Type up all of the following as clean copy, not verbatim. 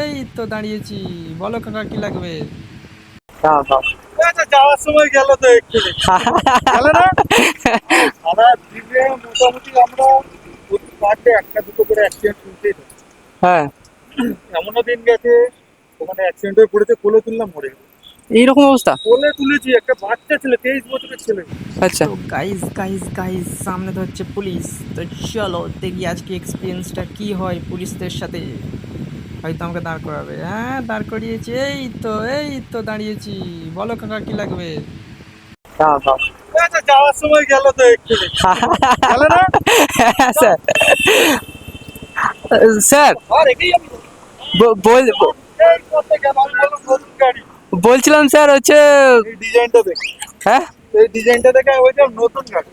এই তো দাঁড়িয়েছি। বলো কাকা কি লাগবে? দাও দাও। আচ্ছা, যাওয়ার সময় গেল তো এক্ষুনি গেল না। সারা দিনে মোটামুটি আমরা প্রতি পার্টে একটা দুটো করে অ্যাক্সিডেন্ট শুনতেই থাকি। হ্যাঁ, এমনও দিন গেছে ওখানে অ্যাক্সিডেন্ট হয়ে পড়েছে, কোলে তুললাম মরে গেল। এইরকম অবস্থা। কোলে তুলেছি একটা বাচ্চা ছেলে, 23 বছরের ছেলে। আচ্ছা, তো গাইজ সামনে তো হচ্ছে পুলিশ। তো চলো দেখি আজকে এক্সপিরিয়েন্সটা কি হয় পুলিশদের সাথে। হয়তো আমাকে দাঁড় করাবে। হ্যাঁ, দাঁড় করিয়েছি। এই তো দাঁড়িয়েছি। বলো কাকা কি লাগবে? দাও দাও। আচ্ছা, যাওয়ার সময় গেল তো এক্ষুনি গেল না। হ্যাঁ, স্যার। স্যার, আর এটাই আমি এই করতে গেল, আমি বললাম নতুন গাড়ি, বলছিলাম স্যার হচ্ছে। এই ডিজাইনটা দেখে, হ্যাঁ। এই ডিজাইনটা দেখে আমি বলছিলাম নতুন গাড়ি।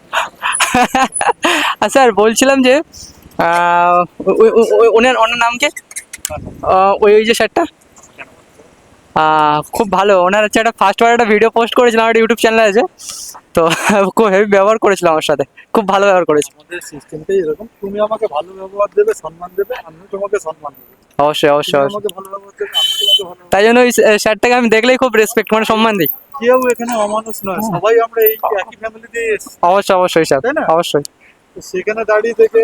স্যার বলছিলাম যে আহ, ওনার ওনার নাম কি? ওই ওই যে স্যারটা খুব ভালো। ওনার হচ্ছে একটা ফার্স্ট বার একটা ভিডিও পোস্ট করেছিলাম, একটা ইউটিউব চ্যানেল আছে। তো খুব হেভি ব্যবহার করেছিল আমার সাথে, খুব ভালো ব্যবহার করেছে। আমাদের সিস্টেমটাই এরকম, তুমি আমাকে ভালো ব্যবহার দেবে, সম্মান দেবে, আমিও তোমাকে সম্মান দেবো। অবশ্যই অবশ্যই তুমি অবশ্যই। আমাকে ভালো ব্যবহার দেবে, আমি তোমাকে ভালো ব্যবহার তাই দেবো। জন্য ওই স্যারটাকে আমি দেখলেই খুব রেসপেক্ট মানে সম্মান দিই। কেউ এখানে অমানুষ নয়, সবাই আমরা এই একই ফ্যামিলি দিয়ে এসেছি, অবশ্যই অবশ্যই স্যার, তাই না? অবশ্যই তো সেখানে দাঁড়িয়ে থেকে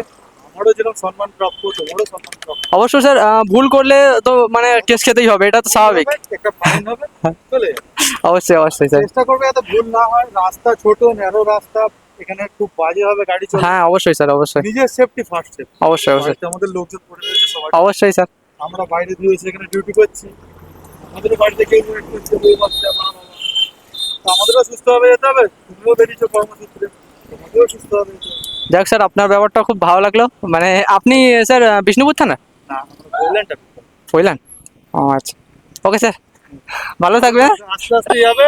আমারও যেরকম সম্মান প্রাপ্য, তোমারও সম্মান প্রাপ্য। অবশ্যই স্যার। ভুল করলে তো মানে টেস্ট খেতেই হবে, এটা তো স্বাভাবিক। একটা ফাইন হবে, চলে যাবে। অবশ্যই অবশ্যই স্যার। চেষ্টা করবে যাতে ভুল না হয়, রাস্তা ছোট ন্যারো রাস্তা, এখানে খুব বাজে হবে গাড়ি চলে। হ্যাঁ অবশ্যই স্যার, অবশ্যই নিজের সেফটি ফার্স্ট সেফ। অবশ্যই অবশ্যই বাড়িতে আমাদের লোকজন পড়ে রয়েছে সবাই, অবশ্যই স্যার। আমরা বাইরে দিয়ে এসে এখানে ডিউটি করছি, আমাদের বাড়িতে কেউ ওয়েট করছে, বউ বাচ্চা মা বাবা। তো আমাদেরও সুস্থ হবে যেতে হবে, তুমিও বেরিয়েছো কর্মসূত্রে, তোমাকেও সুস্থ হবে যেতে হবে। যাক স্যার, আপনার ব্যাপারটা খুব ভালো লাগলো। মানে আপনি স্যার বিষ্ণুপুর থানা না, আমরা বললেন বললেন? ও আচ্ছা, ওকে স্যার, ভালো থাকবে। আস্তে আস্তে যাবে,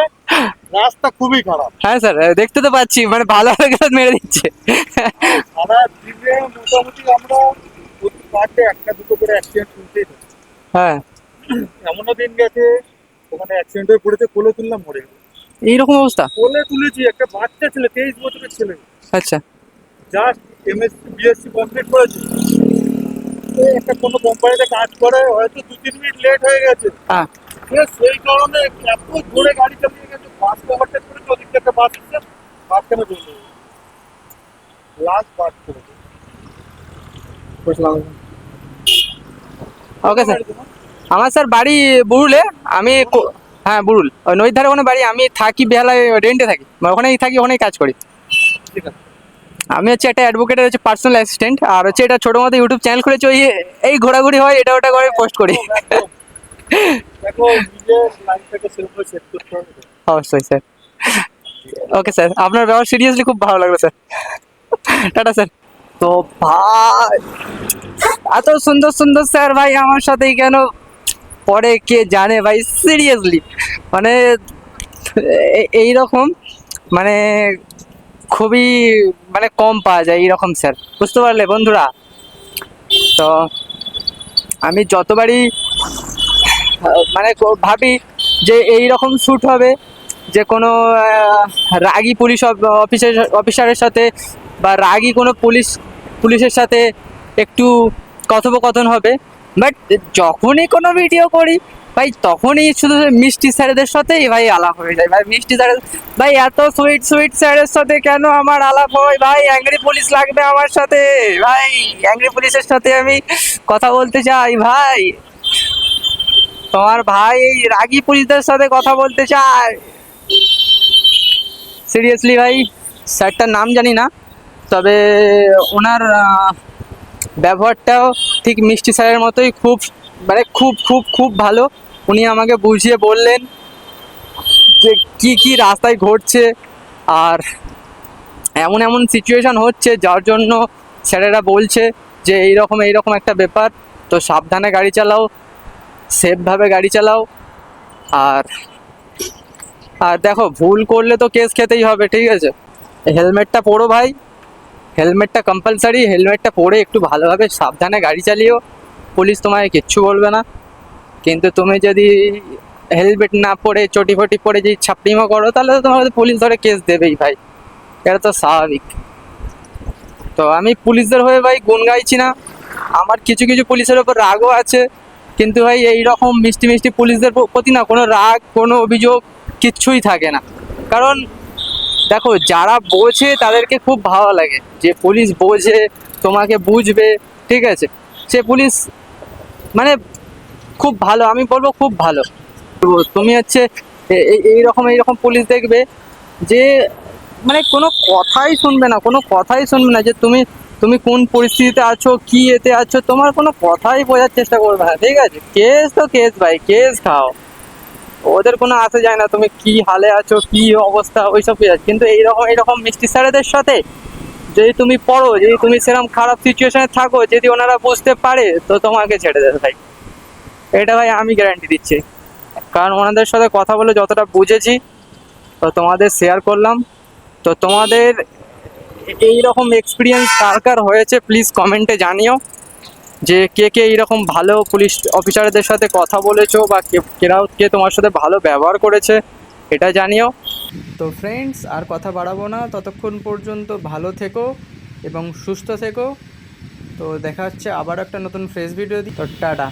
রাস্তা খুবই খারাপ। হ্যাঁ স্যার, দেখতে তো পাচ্ছি মানে ভালো হয়ে গেলে মেরে দিচ্ছে। সারা দিনে মোটামুটি আমরা প্রতি পার্টে একটা দুটো করে অ্যাক্সিডেন্ট শুনতেই থাকি। হ্যাঁ, এমনও দিন গেছে ওখানে অ্যাক্সিডেন্ট হয়ে পড়েছে, কোলে তুললাম মরে গেল। এইরকম অবস্থা। কোলে তুলেছি একটা বাচ্চা ছেলে, 23 বছরের ছেলে, আচ্ছা, জাস্ট এমএসসি বিএসসি কমপ্লিট করেছে। তো একটা কোনো কোম্পানিতে কাজ করে, হয়তো 2-3 মিনিট লেট হয়ে গেছে, হ্যাঁ সেই কারণে এত জোরে গাড়ি চালিয়ে গেছে, বাস ওভারটেক করেছে, ওদিক থেকে একটা বাস এসছে, মাঝখানে চলে গেছে, লাস্ট বাস করেছে। বুঝলাম। Okay sir. আমার স্যার বাড়ি বুরুলে। আমি হ্যাঁ বুরুল, ওই নদীর ধারে ওখানে বাড়ি। আমি থাকি বেহালায়, রেন্টে থাকি, মানে ওখানেই থাকি, ওখানেই কাজ করি। ঠিক আছে। আমি হচ্ছে একটা অ্যাডভোকেটের হচ্ছে পার্সোনাল অ্যাসিস্ট্যান্ট, আর হচ্ছে এটা ছোটো মতো ইউটিউব চ্যানেল খুলেছি। ওই এই ঘোরাঘুরি হয়, এটা ওটা করে পোস্ট করি। একদম, একদম। দেখো, নিজের লাইফটাকে সেরকম সেট করতে হবে তো। অবশ্যই স্যার। ওকে স্যার, আপনার ব্যবহার সিরিয়াসলি খুব ভালো লাগলো স্যার। Tata sir. তো ভাই, এত সুন্দর সুন্দর স্যার ভাই আমার সাথেই কেন পরে কে জানে ভাই, সিরিয়াসলি মানে এইরকম মানে খুবই মানে কম পাওয়া যায় এইরকম স্যার, বুঝতে পারলে বন্ধুরা? তো আমি যতবারই মানে ভাবি যে এই রকম শ্যুট হবে, যে কোনো রাগী পুলিশ অফিসারের সাথে বা রাগী কোনো পুলিশের সাথে একটু কথোপকথন হবে। বাট যখনই কোনো ভিডিও করি ভাই, তখনই শুধু মিষ্টি স্যারেদের সাথেই ভাই আলাপ হয়ে যায় ভাই। মিষ্টি স্যারের ভাই, এত সুইট সুইট স্যারের সাথে কেন আমার আলাপ হয় ভাই? অ্যাংরি পুলিশ লাগবে আমার সাথে ভাই, অ্যাংরি পুলিশের সাথে আমি কথা বলতে চাই ভাই। তোমার ভাই এই রাগী পুলিশদের সাথে কথা বলতে চায় সিরিয়াসলি ভাই। স্যারটার নাম জানি না, তবে ওনার ব্যবহারটাও ঠিক মিষ্টি স্যারের মতোই, খুব মানে খুব খুব খুব ভালো। উনি আমাকে বুঝিয়ে বললেন যে কি কি রাস্তায় ঘটছে, আর এমন এমন সিচুয়েশন হচ্ছে যার জন্য স্যারেরা বলছে যে এইরকম এইরকম একটা ব্যাপার। তো সাবধানে গাড়ি চালাও, সেফভাবে গাড়ি চালাও। আর আর দেখো, ভুল করলে তো কেস খেতেই হবে, ঠিক আছে? হেলমেটটা পরো ভাই, হেলমেটটা কম্পালসারি। হেলমেটটা পরে একটু ভালোভাবে সাবধানে গাড়ি চালিও, পুলিশ তোমায় কিচ্ছু বলবে না। কিন্তু তুমি যদি হেলমেট না পরে চটি ফটি পরে যদি ছাপড়িমো করো, তাহলে তো তোমার পুলিশ ধরে কেস দেবেই ভাই, এটা তো স্বাভাবিক। তো আমি পুলিশদের হয়ে ভাই গুণ গাইছি না, আমার কিছু কিছু পুলিশের ওপর রাগও আছে, কিন্তু ভাই এই রকম মিষ্টি মিষ্টি পুলিশদের প্রতি না কোনো রাগ কোনো অভিযোগ কিচ্ছুই থাকে না। কারণ দেখো যারা বোঝে তাদেরকে খুব ভালো লাগে, যে পুলিশ বোঝে তোমাকে বুঝবে, ঠিক আছে, সে পুলিশ মানে খুব ভালো, আমি বলবো খুব ভালো। তো তুমি হচ্ছে এইরকম পুলিশ দেখবে যে মানে কোনো কথাই শুনবে না, কোনো কথাই শুনবে না, যে তুমি তুমি কোন পরিস্থিতিতে আছো, কি এতে আছো, তোমার কোনো কথাই বোঝার চেষ্টা করবে না, ঠিক আছে। কেস তো কেস ভাই, কেস খাও, ওদের কোনো আসে যায় না তুমি কি হালে আছো, কি অবস্থা, ওইসব কিছু আছে। কিন্তু এইরকম মিষ্টি স্যারেদের সাথে যদি তুমি পড়ো, যদি তুমি সেরকম খারাপ সিচুয়েশনে থাকো, যদি ওনারা বুঝতে পারে তো তোমাকে ছেড়ে দেবে ভাই, এটা ভাই আমি গ্যারান্টি দিচ্ছি। কারণ ওনাদের সাথে কথা বলে যতটা বুঝেছি তো তোমাদের শেয়ার করলাম। তো তোমাদের এইরকম এক্সপিরিয়েন্স কার কার হয়েছে প্লিজ কমেন্টে জানিও, যে কে কে এইরকম ভালো পুলিশ অফিসারদের সাথে কথা বলেছো, বা কে তোমার সাথে ভালো ব্যবহার করেছে, এটা জানিও। তো ফ্রেন্ডস, আর কথা বাড়াবো না, ততক্ষণ পর্যন্ত ভালো থেকো এবং সুস্থ থেকো। তো দেখা হচ্ছে আবার একটা নতুন ফ্রেশ ভিডিও, তো টাটা।